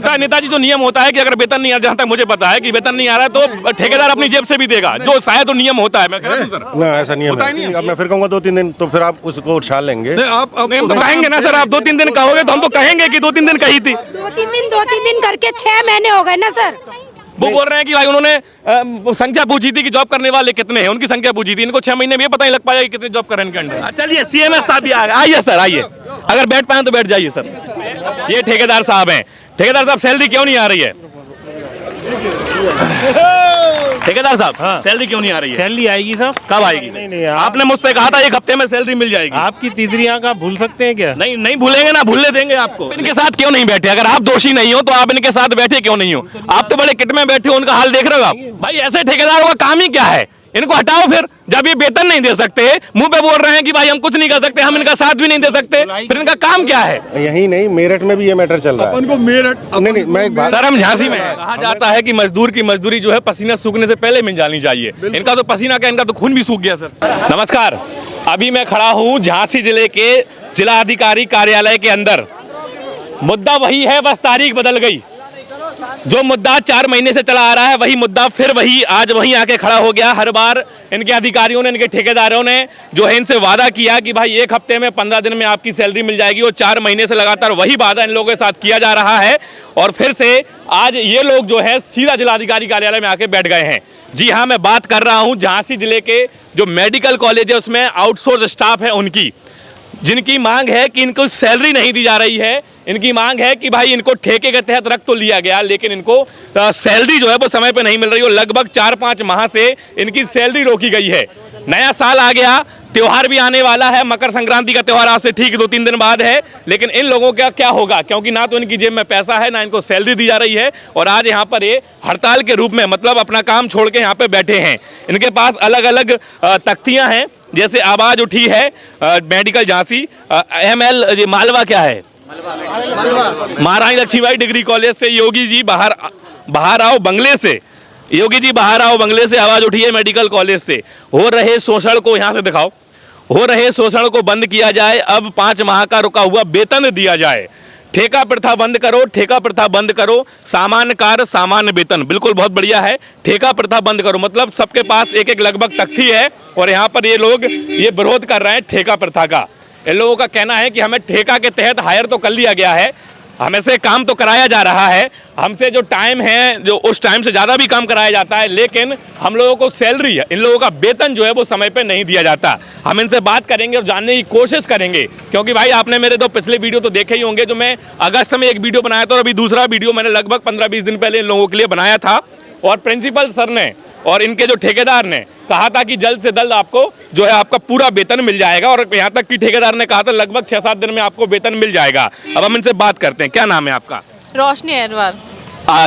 होता है नेताजी, जो नियम होता है कि अगर वेतन नहीं आ रहा, जहाँ तक मुझे पता है कि वेतन नहीं आ रहा है तो ठेकेदार अपनी जेब से भी देगा, जो शायद तो नियम होता है। मैं कह रहा हूं सर, ना ऐसा नियम है। अब मैं फिर कहूँगा 2-3 दिन, तो फिर आप उसको उछाल लेंगे। आप तो कहेंगे ना सर, आप 2-3 दिन कहोगे तो हम तो कहेंगे कि 2-3 दिन कही थी। 2-3 दिन करके 6 महीने हो गए ना सर। वो बोल रहे हैं कि भाई उन्होंने संख्या पूछी थी कि जॉब करने वाले कितने हैं, उनकी संख्या पूछी थी। इनको 6 महीने में ये पता नहीं लग पाया कि कितने जॉब कर रहे हैं इनके अंडर। चलिए सीएमएस साहब भी आ गए, आइए सर आइए, अगर बैठ पाए तो बैठ जाइए सर। ये ठेकेदार साहब हैं। ठेकेदार साहब सैलरी क्यों नहीं आ रही है? ठेकेदार साहब हाँ। सैलरी क्यों नहीं आ रही है? सैलरी आएगी साहब। कब आएगी? नहीं आपने मुझसे कहा था 1 हफ्ते में सैलरी मिल जाएगी। आपकी तीसरी आंख आप भूल सकते हैं क्या? नहीं भूलेंगे ना, भूलने देंगे आपको। इनके साथ क्यों नहीं बैठे? अगर आप दोषी नहीं हो तो आप इनके साथ बैठे क्यों नहीं हो? आप तो बड़े किट में बैठे हो, उनका हाल देख रहे हो आप। भाई ऐसे ठेकेदारों का काम ही क्या है? इनको हटाओ फिर। जब ये वेतन नहीं दे सकते, मुंह पे बोल रहे हैं कि भाई हम कुछ नहीं कर सकते, हम इनका साथ भी नहीं दे सकते, फिर इनका काम क्या है? यही नहीं, मेरठ में भी ये मैटर चल रहा है। उनको मेरठ नहीं, मैं एक बात, सर हम झांसी में कहा जाता है कि मजदूर की मजदूरी जो है पसीना सूखने से पहले मिल जानी चाहिए। इनका तो पसीना क्या, इनका तो खून भी सूख गया सर। नमस्कार, अभी मैं खड़ा हूँ झांसी जिले के जिला अधिकारी कार्यालय के अंदर। मुद्दा वही है, बस तारीख बदल गई। जो मुद्दा 4 महीने से चला आ रहा है वही मुद्दा फिर वही आज वहीं आके खड़ा हो गया। हर बार इनके अधिकारियों ने, इनके ठेकेदारों ने जो है इनसे वादा किया कि भाई 1 हफ्ते में 15 दिन में आपकी सैलरी मिल जाएगी, और 4 महीने से लगातार वही वादा इन लोगों के साथ किया जा रहा है। और फिर से आज ये लोग जो है सीधा जिलाधिकारी कार्यालय में आके बैठ गए हैं। जी हाँ, मैं बात कर रहा हूँ झांसी जिले के जो मेडिकल कॉलेज है उसमें आउटसोर्स स्टाफ है उनकी, जिनकी मांग है कि इनको सैलरी नहीं दी जा रही है। इनकी मांग है कि भाई इनको ठेके के तहत रख तो लिया गया, लेकिन इनको सैलरी जो है वो समय पे नहीं मिल रही है। लगभग 4-5 माह से इनकी सैलरी रोकी गई है। नया साल आ गया, त्योहार भी आने वाला है, मकर संक्रांति का त्योहार आज से ठीक 2-3 दिन बाद है, लेकिन इन लोगों का क्या होगा? क्योंकि ना तो इनकी जेब में पैसा है, ना इनको सैलरी दी जा रही है, और आज यहाँ पर ये हड़ताल के रूप में मतलब अपना काम छोड़ के यहाँ पे बैठे हैं। इनके पास अलग अलग तख्तियाँ हैं, जैसे आवाज उठी है मेडिकल झांसी, ML मालवा क्या है, महारानी लक्ष्मीबाई डिग्री कॉलेज से योगी जी बाहर आओ बंगले से, योगी जी बाहर आओ बंगले से आवाज उठी है मेडिकल कॉलेज से। हो रहे शोषण को, यहाँ से दिखाओ, हो रहे शोषण को बंद किया जाए, अब 5 माह का रुका हुआ वेतन दिया जाए, ठेका प्रथा बंद करो, ठेका प्रथा बंद करो, सामान्य कार्य सामान्य वेतन। बिल्कुल बहुत बढ़िया है, ठेका प्रथा बंद करो, मतलब सबके पास एक लगभग तख्ती है, और यहाँ पर ये लोग ये विरोध कर रहे हैं ठेका प्रथा का। इन लोगों का कहना है कि हमें ठेका के तहत हायर तो कर लिया गया है, हमें से काम तो कराया जा रहा है, हमसे जो टाइम है जो उस टाइम से ज़्यादा भी काम कराया जाता है, लेकिन हम लोगों को सैलरी, इन लोगों का वेतन जो है वो समय पे नहीं दिया जाता। हम इनसे बात करेंगे और जानने की कोशिश करेंगे, क्योंकि भाई आपने मेरे 2 पिछले वीडियो तो देखे ही होंगे। जो मैं अगस्त में एक वीडियो बनाया था और अभी दूसरा वीडियो मैंने लगभग 15-20 दिन पहले इन लोगों के लिए बनाया था, और प्रिंसिपल सर ने और इनके जो ठेकेदार ने कहा था कि जल्द से जल्द आपको जो है आपका पूरा वेतन मिल जाएगा, और यहाँ तक कि ठेकेदार ने कहा था लगभग 6-7 दिन में आपको वेतन मिल जाएगा। अब हम इनसे बात करते हैं। क्या नाम है आपका? रोशनी अहरवार।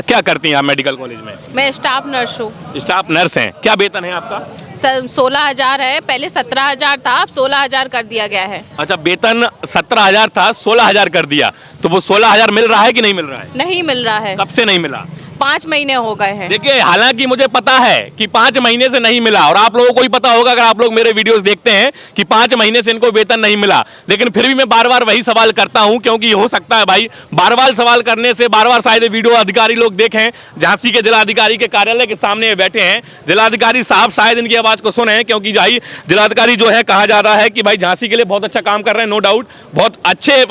क्या करती हैं आप मेडिकल कॉलेज में? मैं स्टाफ नर्स हूँ। स्टाफ नर्स हैं। क्या वेतन है आपका? 16,000 है, पहले 17,000 था, अब 16,000 कर दिया गया है। अच्छा, वेतन 17,000 था, 16,000 कर दिया, तो वो 16,000 मिल रहा है कि नहीं मिल रहा है? नहीं मिल रहा है। कब से नहीं मिला? 5 महीने हो गए हैं। देखिए, हालांकि मुझे पता है कि 5 महीने से नहीं मिला, और आप लोगों को भी पता होगा अगर आप लोग मेरे वीडियोस देखते हैं कि 5 महीने से इनको वेतन नहीं मिला, लेकिन फिर भी मैं बार बार वही सवाल करता हूं, क्योंकि हो सकता है भाई बार बार सवाल करने से बार बार शायद वीडियो अधिकारी लोग देखें। झांसी के जिलाधिकारी के कार्यालय के सामने बैठे हैं, जिलाधिकारी साहब शायद इनकी आवाज को सुने, क्योंकि भाई जिलाधिकारी जो है कहा जा रहा है कि भाई झांसी के लिए बहुत अच्छा काम कर रहे हैं, नो डाउट, बहुत अच्छे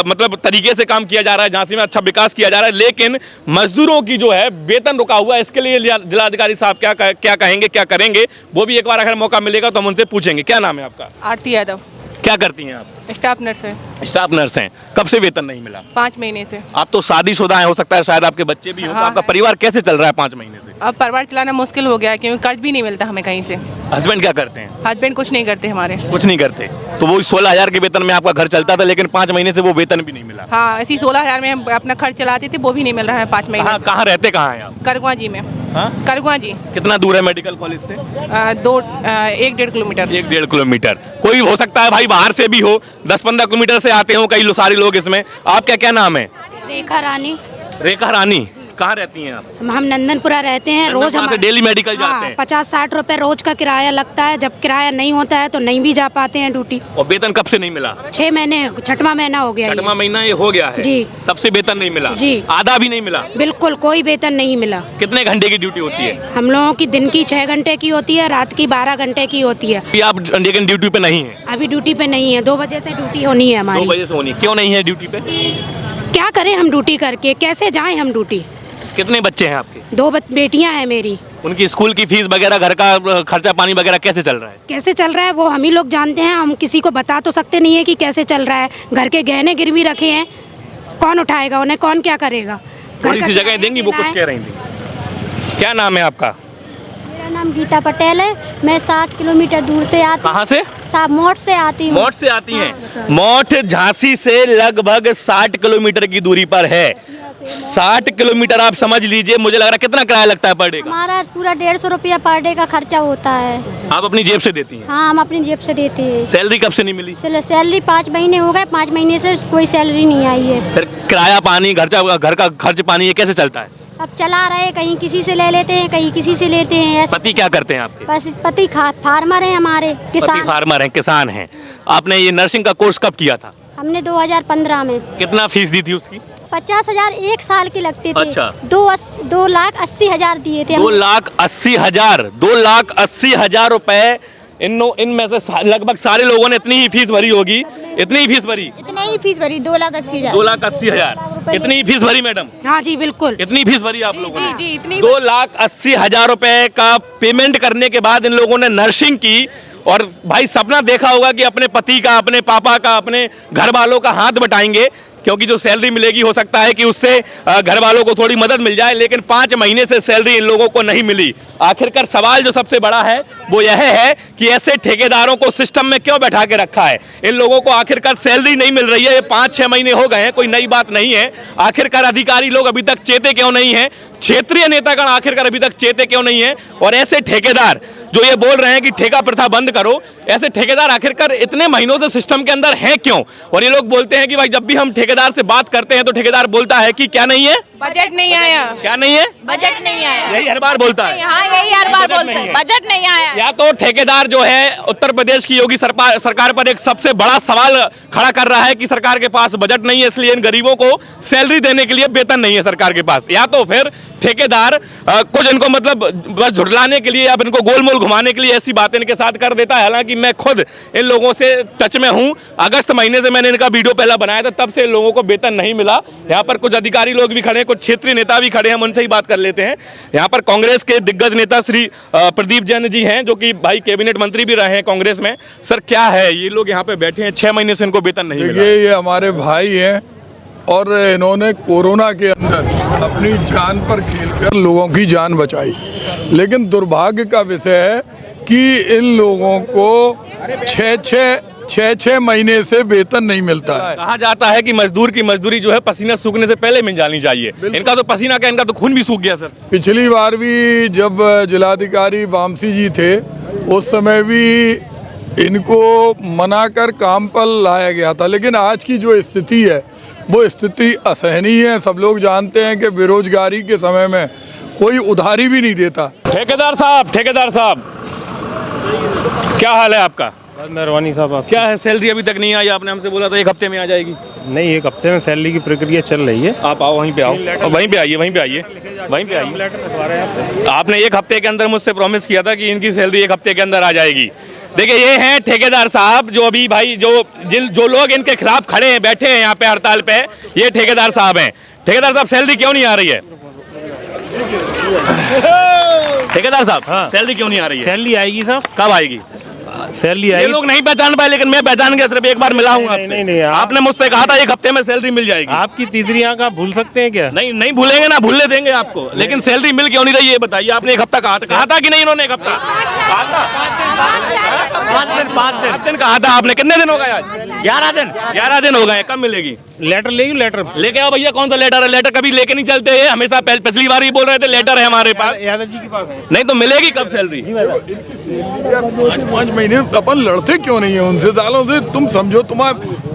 मतलब तरीके से काम किया जा रहा है, झांसी में अच्छा विकास किया जा रहा है, लेकिन मजदूरों की जो है वेतन रुका हुआ है। इसके लिए जिलाधिकारी साहब क्या कहेंगे, क्या करेंगे, वो भी एक बार अगर मौका मिलेगा तो हम उनसे पूछेंगे। क्या नाम है आपका? आरती यादव। क्या करती हैं आप? स्टाफ नर्स है। स्टाफ नर्स हैं। कब से वेतन नहीं मिला? 5 महीने से। आप तो शादीशुदा हैं, हो सकता है शायद आपके बच्चे भी हों, तो हाँ, आपका परिवार कैसे चल रहा है 5 महीने से? अब परिवार चलाना मुश्किल हो गया है, क्योंकि कर्ज भी नहीं मिलता हमें कहीं से। हस्बैंड क्या करते हैं? हस्बैंड कुछ नहीं करते हमारे। कुछ नहीं करते, तो वो 16,000 के वेतन में आपका घर चलता था, लेकिन 5 महीने से वो वेतन भी नहीं मिला। हाँ, ऐसी 16,000 में हम अपना खर्च चलाते थे, वो भी नहीं मिल रहा है 5 महीने। कहाँ रहते कहाँ हैं आप? करगुआ जी में। हाँ? करगुआ जी। कितना दूर है मेडिकल कॉलेज से? 1-1.5 किलोमीटर। 1-1.5 किलोमीटर। कोई हो सकता है भाई बाहर से भी हो, 10-15 किलोमीटर से आते हो कई सारे लोग इसमें। आपका क्या नाम है? रेखा रानी। रेखा रानी, कहाँ रहती हैं आप? हम नंदनपुरा रहते हैं। रोज वहाँ से डेली मेडिकल जाते हैं। 50-60 रुपए रोज का किराया लगता है। जब किराया नहीं होता है तो नहीं भी जा पाते हैं ड्यूटी। और वेतन कब से नहीं मिला? 6 महीने, 6वां महीना हो गया। छठवां महीना ये हो गया है जी। तब से वेतन नहीं मिला? जी। आधा भी नहीं मिला? बिल्कुल कोई वेतन नहीं मिला। कितने घंटे की ड्यूटी होती है? हम लोगों की दिन की 6 घंटे की होती है, रात की 12 घंटे की होती है। अभी आप लेकिन ड्यूटी पे नहीं है? अभी ड्यूटी पे नहीं है। 2 बजे से ड्यूटी होनी है 2 हमारी। बजे से होनी। क्यों नहीं है ड्यूटी पे? क्या करें हम ड्यूटी करके, कैसे जाएं हम ड्यूटी। कितने बच्चे हैं आपके? 2 बेटियां हैं मेरी। उनकी स्कूल की फीस वगैरह, घर का खर्चा पानी वगैरह कैसे चल रहा है? कैसे चल रहा है वो हम ही लोग जानते हैं। हम किसी को बता तो सकते नहीं है कि कैसे चल रहा है। घर के गहने गिरवी रखे हैं, कौन उठाएगा उन्हें, कौन क्या करेगा। थोड़ी सी जगह देंगी? वो कुछ कह रही थी। क्या नाम है आपका? मेरा नाम गीता पटेल है। मैं 60 किलोमीटर दूर से आती हूँ। कहाँ से? मोट से आती हूँ। मोट से आती हैं? मोट झांसी से लगभग 60 किलोमीटर की दूरी पर है। 60 किलोमीटर आप समझ लीजिए। मुझे लग रहा है कितना किराया लगता है पर डे का? हमारा पूरा 150 रुपया पर डे का खर्चा होता है। आप अपनी जेब से देती हैं? हाँ, हम अपनी जेब से देते हैं। सैलरी कब से नहीं मिली? सैलरी 5 महीने हो गए। 5 महीने से कोई सैलरी नहीं आई है। फिर किराया पानी, घर का खर्च पानी ये कैसे चलता है? अब चला रहे, कहीं किसी से ले लेते हैं, कहीं किसी से लेते हैं। ऐसे पति क्या करते हैं आपके? पति फार्मर है हमारे, पति किसान। फार्मर हैं, किसान हैं। आपने ये नर्सिंग का कोर्स कब किया था? हमने 2015 में। कितना फीस दी थी उसकी? 50,000 1 साल के लगते थे। अच्छा। 2,80,000 दिए थे। 2,80,000 2,80,000 रुपए। इनमें से लगभग सारे लोगों ने इतनी ही फीस भरी होगी। इतनी ही फीस भरी? इतना ही फीस भरी 2,80,000। 2,80,000 इतनी ही फीस भरी मैडम? हाँ जी बिल्कुल। इतनी फीस भरी आप लोगों ने? जी इतनी 2,80,000 रुपए का पेमेंट करने के बाद इन लोगों ने नर्सिंग की। और भाई सपना देखा होगा कि अपने पति का, अपने पापा का, अपने घर वालों का हाथ बटाएंगे, क्योंकि जो सैलरी मिलेगी हो सकता है कि उससे घर वालों को थोड़ी मदद मिल जाए। लेकिन 5 महीने से सैलरी इन लोगों को नहीं मिली। आखिरकार सवाल जो सबसे बड़ा है वो यह है कि ऐसे ठेकेदारों को सिस्टम में क्यों बैठा के रखा है? इन लोगों को आखिरकार सैलरी नहीं मिल रही है। ये 5-6 महीने हो गए हैं, कोई नई बात नहीं है। आखिरकार अधिकारी लोग अभी तक चेते क्यों नहीं है? क्षेत्रीय नेतागण आखिरकार अभी तक चेते क्यों नहीं है? और ऐसे ठेकेदार जो ये बोल रहे हैं कि ठेका प्रथा बंद करो, ऐसे ठेकेदार आखिरकार इतने महीनों से सिस्टम के अंदर हैं क्यों? और ये लोग बोलते हैं कि भाई जब भी हम ठेकेदार से बात करते हैं तो ठेकेदार बोलता है कि क्या नहीं है? बजट नहीं आया। क्या नहीं है? बजट नहीं आया। यही हर बार बोलता है। हाँ यही हर बार बोलते हैं, बजट नहीं आया। या तो ठेकेदार जो है उत्तर प्रदेश की योगी सरकार पर एक सबसे बड़ा सवाल खड़ा कर रहा है कि सरकार के पास बजट नहीं है, इसलिए इन गरीबों को सैलरी देने के लिए वेतन नहीं है सरकार के पास। या तो फिर ठेकेदार कुछ इनको मतलब बस झुठलाने के लिए या फिर इनको गोलमोल घुमाने के लिए ऐसी बातें इनके साथ कर देता है। हालांकि मैं खुद इन लोगों से टच में हूं। अगस्त महीने से मैंने इनका वीडियो पहला बनाया था, तब से इन लोगों को वेतन नहीं मिला। यहाँ पर कुछ अधिकारी लोग भी खड़े हैं, कुछ क्षेत्रीय नेता भी खड़े हैं, हम उनसे ही बात कर लेते हैं। यहाँ पर कांग्रेस के दिग्गज नेता श्री प्रदीप जैन जी हैं, जो कि भाई कैबिनेट मंत्री भी रहे हैं कांग्रेस में। सर क्या है, ये लोग यहाँ पे बैठे हैं, 6 महीने से इनको वेतन नहीं मिला। देखिए, ये हमारे भाई हैं और इन्होंने कोरोना के अंदर अपनी जान पर खेलकर लोगों की जान बचाई। लेकिन दुर्भाग्य का विषय है कि इन लोगों को 6 महीने से वेतन नहीं मिलता है। कहा जाता है कि मजदूर की मजदूरी जो है पसीना सूखने से पहले मिल जानी चाहिए। इनका तो पसीना क्या, इनका तो खून भी सूख गया सर। पिछली बार भी जब जिलाधिकारी वामसी जी थे, उस समय भी इनको मना कर काम पर लाया गया था। लेकिन आज की जो स्थिति है वो स्थिति असहनीय है। सब लोग जानते हैं कि बेरोजगारी के समय में कोई उधारी भी नहीं देता। ठेकेदार साहब क्या हाल है आपका? मेहरबानी साहब। आप क्या है, सैलरी अभी तक नहीं आई? आपने हमसे बोला था 1 हफ्ते में आ जाएगी। नहीं, 1 हफ्ते में सैलरी की प्रक्रिया चल रही है। आप आओ, वहीं पे आओ, वहीं पे आइए। आपने 1 हफ्ते के अंदर मुझसे प्रॉमिस किया था कि इनकी सैलरी 1 हफ्ते के अंदर आ जाएगी। देखिए ये हैं ठेकेदार साहब, जो अभी भाई जो लोग इनके खिलाफ खड़े हैं, बैठे हैं यहाँ पे हड़ताल पे, ये ठेकेदार साहब हैं। ठेकेदार साहब सैलरी क्यों नहीं आ रही है? ठेकेदार साहब हाँ। सैलरी क्यों नहीं आ रही है? सैलरी आएगी साहब। कब आएगी सैलरी? ये लोग नहीं पहचान पाए, लेकिन मैं पहचान गया। सिर्फ एक बार मिला हूँ आपसे। नहीं, आपने मुझसे कहा था 1 हफ्ते में सैलरी मिल जाएगी। आपकी तीसरी आंख आप भूल सकते हैं क्या? नहीं भूलेंगे ना, भूलने देंगे आपको। लेकिन सैलरी मिल क्यों नहीं रही है बताइए। आपने 1 हफ्ता कहा था कि नहीं? इन्होंने 1 हफ्ता 5 दिन कहा था आपने, कितने दिन हो गए आज? 11 दिन हो गए। कब मिलेगी? लेटर लेगी, लेटर लेके आओ भैया। कौन सा लेटर है? लेटर कभी लेके नहीं चलते हैं, हमेशा पिछली बार ही बोल रहे थे लेटर है हमारे पास। यादव जी के पास है। नहीं तो मिलेगी कब सैलरी? 5 महीने अपन लड़ते क्यों नहीं है उनसे सालों से? तुम समझो,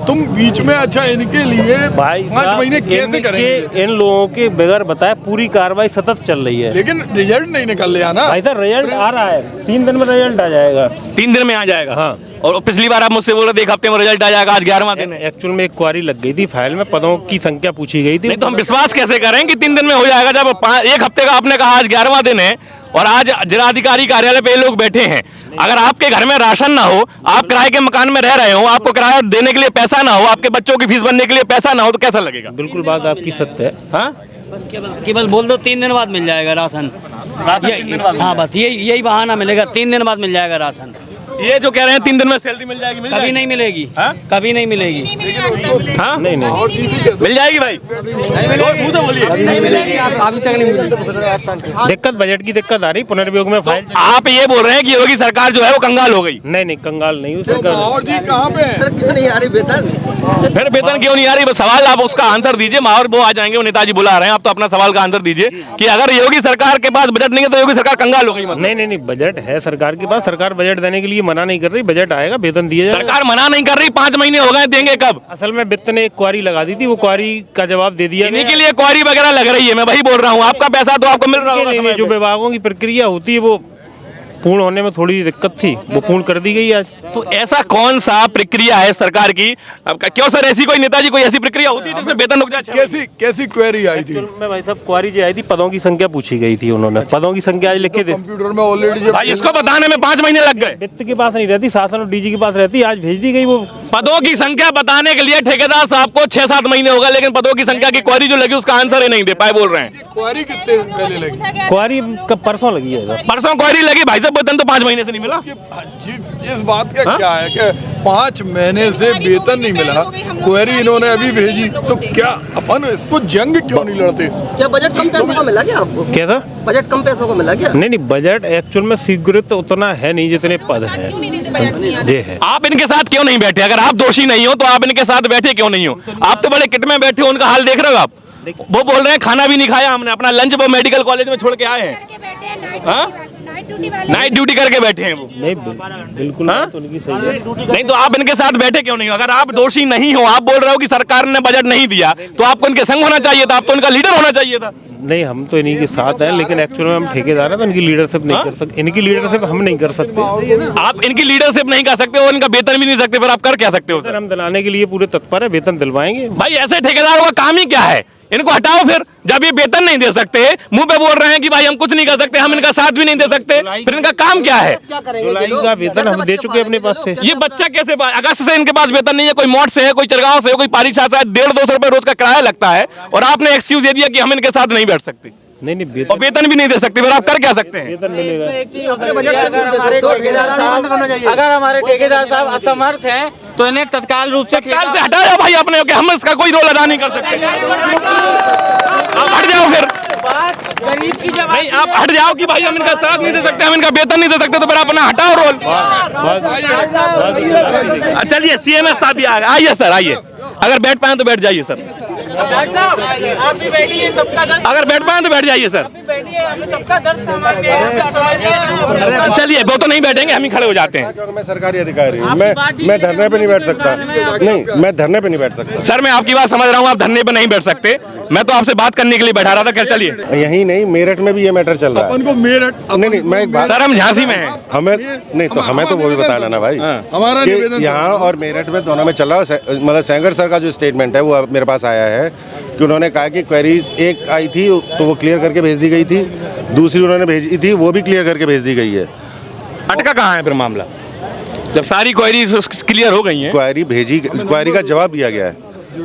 तुम बीच में अच्छा इनके लिए भाई 5 महीने कैसे करेंगे? इन लोगों के बगैर बताए पूरी कार्रवाई सतत चल रही है, लेकिन रिजल्ट नहीं निकल रहा ना भाई साहब। रिजल्ट आ रहा है, 3 दिन में रिजल्ट आ जाएगा। 3 दिन में आ जाएगा। हाँ। और पिछली बार आप मुझसे बोल रहे थे 1 हफ्ते में रिजल्ट आ जाएगा, आज 11वां दिन है। एक्चुअल में एक क्वारी लग गई थी फाइल में, पदों की संख्या पूछी गई थी। नहीं तो हम विश्वास कैसे करें कि 3 दिन में हो जाएगा, जब 1 हफ्ते का आपने कहा, आज 11वां दिन है और आज जिलाधिकारी कार्यालय पे ये लोग बैठे हैं। अगर आपके घर में राशन ना हो, आप किराए के मकान में रह रहे हो, आपको किराया देने के लिए पैसा ना हो, आपके बच्चों की फीस भरने के लिए पैसा ना हो, तो कैसा लगेगा? बिल्कुल बात आपकी सत्य है। हाँ, बस केवल बोल दो 3 दिन बाद मिल जाएगा राशन। हाँ, बस यही बहाना मिलेगा, 3 दिन बाद मिल जाएगा राशन। ये जो कह रहे हैं 3 दिन में सैलरी मिल जाएगी, कभी नहीं मिलेगी। हाँ? कभी नहीं मिलेगी। हाँ? नहीं मिल जाएगी भाई, मुंह से बोलिए। अभी तक नहीं मिलेगी। दिक्कत बजट की दिक्कत आ रही, पुनर्वियोग में फाइल। आप ये बोल रहे हैं कि योगी सरकार जो है वो कंगाल हो गई? नहीं, कंगाल नहीं और जी कहाँ पे है? नहीं आ रही वेतन। फिर वेतन क्यों नहीं आ रही? बस सवाल आप उसका आंसर दीजिए। और वो आ जाएंगे, वो नेताजी बुला रहे हैं, आप तो अपना सवाल का आंसर दीजिए कि अगर योगी सरकार के पास बजट नहीं है तो योगी सरकार कंगाल हो गई? मतलब नहीं, बजट है सरकार के पास। सरकार बजट देने के लिए मना नहीं कर रही, बजट आएगा, वेतन दिया जाएगा। सरकार मना नहीं कर रही, 5 महीने हो गए, देंगे कब? असल में वित्त ने एक क्वारी लगा दी थी, वो क्वारी का जवाब दे दिया। इन्हीं के लिए क्वारी वगैरह लग रही है, मैं वही बोल रहा हूँ। आपका पैसा तो आपको मिल रहा होगा समय जो पे। विभागों की प्रक्रिया होती है वो पूर्ण होने में थोड़ी दिक्कत थी, वो पूर्ण कर दी गई आज। तो ऐसा कौन सा प्रक्रिया है सरकार की? अब क्यों सर, ऐसी कोई नेताजी कोई ऐसी प्रक्रिया होती है जिसमें वेतन रुक जाए? कैसी क्वेरी आई थी? मैं भाई साहब क्वारी जो आई थी, पदों की संख्या पूछी गई थी, उन्होंने पदों की संख्या आज लिखे थे कंप्यूटर में ऑलरेडी। भाई इसको बताने में 5 महीने लग गए। वित्त के पास नहीं रहती, शासन और डीजी के पास रहती, आज भेज दी गई। वो पदों की संख्या बताने के लिए ठेकेदार साहब को 6-7 महीने होगा, लेकिन पदों की संख्या की क्वारी जो लगी उसका आंसर ही नहीं दे पाए, बोल रहे हैं। क्वेरी कितने दिन पहले लगी? क्वारी कब? परसों लगी है। परसों क्वारी लगी भाई साहब, वेतन तो 5 महीने से नहीं मिला। इस बात का क्या है कि 5 महीने से वेतन नहीं मिला, क्वेरी इन्होंने अभी भेजी, तो क्या अपन इसको जंग क्यों नहीं लड़ते? क्या बजट कम पैसों का मिला क्या आपको? क्या था? बजट कम पैसों का मिला क्या? नहीं, बजट एक्चुअल में स्वीकृत उतना है नहीं जितने पद हैं। ये है। आप इनके साथ क्यों नहीं बैठे? अगर आप दोषी नहीं हो तो आप इनके साथ बैठे क्यों नहीं हो? आप तो बड़े किट में बैठे हो, उनका हाल देख रहे हो आप? वो बोल रहे हैं खाना भी नहीं खाया हमने, अपना लंच वो मेडिकल कॉलेज में छोड़ के आए हैं। हाँ? नाइट ड्यूटी करके बैठे हैं वो। नहीं, बिल्कुल हाँ? तो उनकी सही है। नहीं तो आप इनके साथ बैठे क्यों नहीं हो? अगर आप दोषी नहीं हो, आप बोल रहे हो कि सरकार ने बजट नहीं दिया, तो आपको इनके संग होना चाहिए था, आप तो उनका लीडर होना चाहिए था। नहीं, हम तो इन्हीं के साथ हैं, लेकिन एक्चुअल में हम ठेकेदार हैं तो इनकी लीडरशिप नहीं कर सकते। इनकी लीडरशिप हम नहीं कर सकते। आप इनकी लीडरशिप नहीं कर सकते और इनका वेतन भी नहीं सकते, फिर आप कर क्या सकते हो सर सर? हम दिलाने के लिए पूरे तत्पर है, वेतन दिलवाएंगे। भाई ऐसे ठेकेदारों का काम ही क्या है? इनको हटाओ फिर। जब ये वेतन नहीं दे सकते, मुंह पे बोल रहे हैं कि भाई हम कुछ नहीं कर सकते, हम इनका साथ भी नहीं दे सकते, फिर इनका काम क्या है? जुलाई का वेतन हम दे चुके अपने पास से। ये बच्चा कैसे अगस्त से इनके पास वेतन नहीं है? कोई मोट से है, कोई चिरगांव से है, कोई पारी शाह से है, 150-200 रुपए रोज का किराया लगता है, और आपने एक्सक्यूज दे दिया कि हम इनके साथ नहीं बैठ सकते नहीं, और वेतन भी नहीं दे सकते, फिर आप कर क्या सकते हैं? वेतन मिलेगा। अगर हमारे ठेकेदार साहब असमर्थ हैं तो इन्हें तत्काल रूप से तत्काल से हटाया भाई आपने, कि हम इसका कोई रोल अदा नहीं कर सकते। आप हट जाओ फिर। नहीं, आप हट जाओ कि भाई हम इनका साथ नहीं दे सकते, हम इनका वेतन नहीं दे सकते, तो फिर अपना हटाओ रोल। चलिए CMS साहब भी आ गए, आइए सर, आइए। अगर बैठ पाए तो बैठ जाइए सर। आप भी बैठिए, सबका दर्द अगर बैठ पाए तो बैठ जाइए सर। सबका दर्द समझते हैं। चलिए, वो तो नहीं बैठेंगे, हम ही खड़े हो जाते हैं। मैं सरकारी अधिकारी हूँ, मैं धरने पे नहीं बैठ सकता। नहीं, मैं धरने पे नहीं बैठ सकता। सर मैं आपकी बात समझ रहा हूँ, आप धरने पे नहीं बैठ सकते, मैं तो आपसे बात करने के लिए बैठा रहा था। खैर चलिए। यहीं नहीं, मेरठ में भी ये मैटर चल रहा है। अपन को मेरठ नहीं, मैं एक बात, सर हम झांसी में हैं। हमें नहीं तो हमें तो वो भी बताना ना भाई, हमारा निवेदन कि यहाँ और मेरठ में दोनों में चल रहा है। मतलब सेंगर सर का जो स्टेटमेंट है वो मेरे पास आया है कि उन्होंने कहा कि क्वेरीज एक आई थी तो वो क्लियर करके भेज दी गई थी, दूसरी उन्होंने भेजी थी वो भी क्लियर करके भेज दी गई है। अटका कहाँ है फिर मामला? जब सारी क्वेरीज क्लियर हो गई हैं, क्वेरी का जवाब दिया गया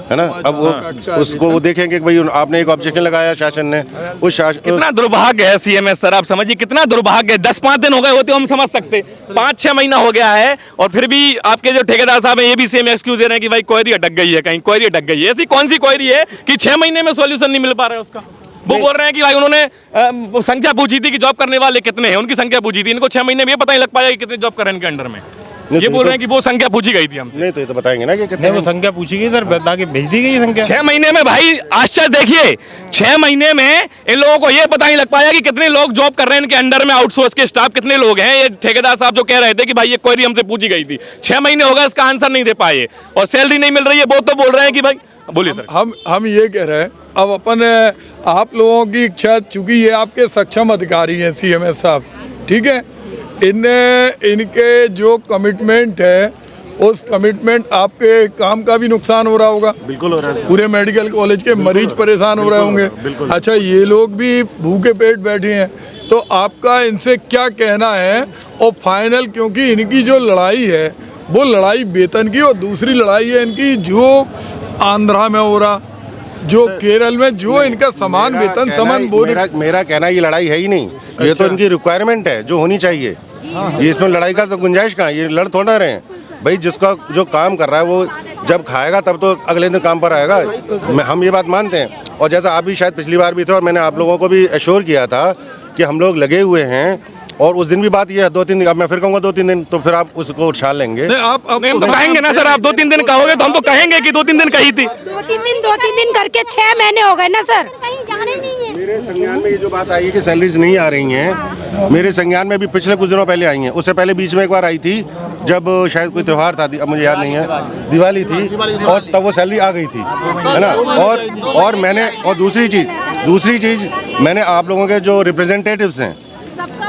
है ना? अब वो उसको वो देखेंगे कि भाई आपने एक ऑब्जेक्शन लगाया शासन ने, उस शासन कितना दुर्भाग्य है CMS सर, आप समझिए कितना दुर्भाग्य है। 10-5 दिन हो गए होते हम समझ सकते, 5-6 महीना हो गया है और फिर भी आपके जो ठेकेदार साहब हैं ये भी सेम एक्सक्यूज दे रहे हैं कि भाई क्वेरी अटक गई है, कहीं क्वेरी अटक गई है। ऐसी कौन सी क्वेरी है कि 6 महीने में सॉल्यूशन नहीं मिल पा रहा है उसका? वो बोल रहे हैं कि भाई उन्होंने संख्या पूछी थी कि जॉब करने वाले कितने हैं, उनकी संख्या पूछी थी, इनको 6 महीने में ये पता नहीं लग पाया कि कितने जॉब कर रहे हैं इनके अंडर में। ये बोल रहे हैं कि वो संख्या पूछी गई थी हमसे। नहीं तो ये तो बताएंगे ना कि कितने नहीं, वो संख्या पूछी गई सर, बता के भेज दी गई संख्या। 6 महीने में भाई आश्चर्य देखिए, 6 महीने में इन लोगों को ये पता नहीं लग पाया कि कितने लोग जॉब कर रहे हैं इनके अंडर में, आउटसोर्स के स्टाफ कितने लोग हैं। ये ठेकेदार साहब जो कह रहे थे कि भाई ये क्वेरी हमसे पूछी गई थी, 6 महीने हो गए इसका आंसर नहीं दे पाए और सैलरी नहीं मिल रही है। वो तो बोल रहे हैं कि भाई बोलिए सर। हम ये कह रहे हैं, अब अपन आप लोगों की इच्छा, चूंकि ये आपके सक्षम अधिकारी हैं CMS साहब, ठीक है, इनके जो कमिटमेंट है उस कमिटमेंट आपके काम का भी नुकसान हो रहा होगा। बिल्कुल हो रहा है। पूरे मेडिकल कॉलेज के मरीज परेशान हो रहे होंगे। अच्छा, ये लोग भी भूखे पेट बैठे हैं, तो आपका इनसे क्या कहना है? और फाइनल, क्योंकि इनकी जो लड़ाई है वो लड़ाई वेतन की, और दूसरी लड़ाई है इनकी जो आंध्रा में हो रहा, जो केरल में जो इनका समान वेतन समान मेरा कहना ये लड़ाई है ही नहीं, ये तो इनकी रिक्वायरमेंट है जो होनी चाहिए। ये इसमें लड़ाई का तो गुंजाइश कहाँ है? ये लड़ थोड़ा रहे हैं भाई, जिसका जो काम कर रहा है वो जब खाएगा तब तो अगले दिन काम पर आएगा। हम ये बात मानते हैं, और जैसा आप भी शायद पिछली बार भी थे और मैंने आप लोगों को भी एश्योर किया था कि हम लोग लगे हुए हैं, और उस दिन भी बात ये है 2-3 दिन, अब मैं फिर कहूँगा 2-3 दिन, तो फिर आप उसको उछाल लेंगे। आप हम तो कहेंगे ना सर, आप 2-3 दिन कहोगे तो हम तो कहेंगे कि 2-3 दिन कही थी। 2-3 दिन करके 6 महीने हो गए ना सर। कहीं जाने नहीं है। मेरे संज्ञान में ये जो बात आई है कि सैलरीज नहीं आ रही हैं, मेरे संज्ञान में भी पिछले कुछ दिनों पहले आई हैं। उससे पहले बीच में एक बार आई थी जब शायद कोई त्यौहार था, अब मुझे याद नहीं है, दिवाली थी, और तब वो सैलरी आ गई थी, है ना। और मैंने, और दूसरी चीज़ मैंने आप लोगों के जो रिप्रेजेंटेटिव्स हैं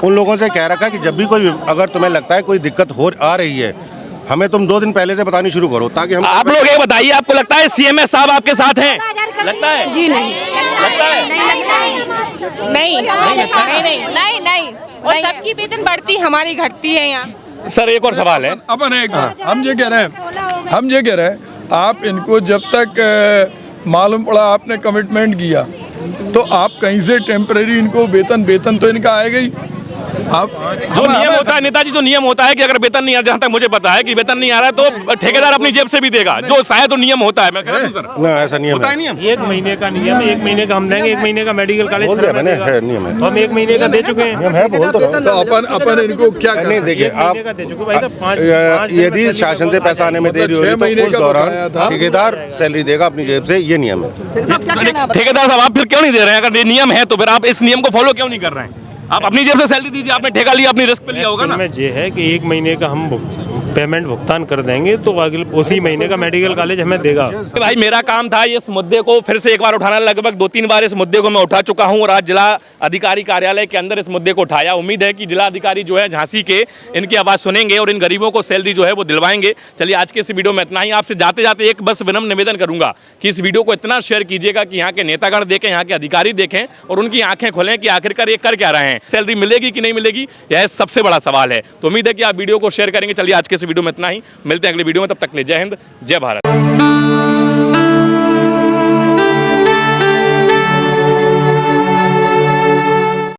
उन लोगों से कह रखा है कि जब भी कोई, अगर तुम्हें लगता है कोई दिक्कत आ रही है, हमें तुम 2 दिन पहले से बतानी शुरू करो, ताकि हम। आप लोग ये बताइए, आपको लगता है CMS साहब आपके साथ हैं? लगता है जी नहीं, लगता है नहीं। और सबकी वेतन बढ़ती, हमारी घटती है यहाँ। सर एक और सवाल है। अपन एक हम ये कह रहे हैं आप इनको जब तक मालूम पड़ा आपने कमिटमेंट किया, तो आप कहीं से टेम्परेरी इनको वेतन तो इनका आएगा ही। आप जो नियम होता है नेताजी, जो नियम होता है कि अगर वेतन नहीं आ रहा, जहाँ तक मुझे पता है कि वेतन नहीं आ रहा है तो ठेकेदार अपनी जेब से भी देगा, जो शायद तो नियम होता है। मैं कह रहा हूं सर, ना ऐसा नियम होता है है। नियम। 1 महीने का नियम है, 1 महीने का हम देंगे, 1 महीने का मेडिकल कॉलेज बोल दिया मैंने, है नियम है। तो हम 1 महीने का दे चुके हैं। नियम है, बोल तो रहा हूं। तो अपन इनको क्या नहीं देखिए, 1 महीने का दे चुके भाई साहब, 5 यदि शासन से पैसा आने में देरी हो रही है तो उस दौरान ठेकेदार सैलरी देगा अपनी जेब से, ये नियम है। ठेकेदार साहब आप फिर क्यों नहीं दे रहे हैं? अगर ये नियम है तो फिर आप इस नियम को फॉलो क्यों नहीं कर रहे हैं? आप अपनी जेब से सैलरी दीजिए, आपने ठेका लिया, अपनी रिस्क पे लिया होगा ना। में ये है कि 1 महीने का हम पेमेंट भुगतान कर देंगे, तो अगले उसी महीने का मेडिकल कॉलेज हमें देगा। भाई मेरा काम था इस मुद्दे को फिर से एक बार उठाना, लगभग 2-3 बार इस मुद्दे को मैं उठा चुका हूं और आज जिला अधिकारी कार्यालय के अंदर इस मुद्दे को उठाया। उम्मीद है कि जिला अधिकारी जो है झांसी के, इनकी आवाज़ सुनेंगे और इन गरीबों को सैलरी जो है वो दिलवाएंगे। चलिए आज के इस वीडियो में इतना ही। आपसे जाते जाते एक बस विनम्र निवेदन करूंगा कि इस वीडियो को इतना शेयर कीजिएगा कि यहाँ के नेतागण देखें, यहाँ के अधिकारी देखें और उनकी आंखें खोलें कि आखिरकार ये कर क्या रहे हैं। सैलरी मिलेगी कि नहीं मिलेगी, यह सबसे बड़ा सवाल है। तो उम्मीद है कि आप वीडियो को शेयर करेंगे। चलिए आज के इस वीडियो में इतना ही, मिलते हैं अगली वीडियो में, तब तक के लिए जय हिंद, जय भारत।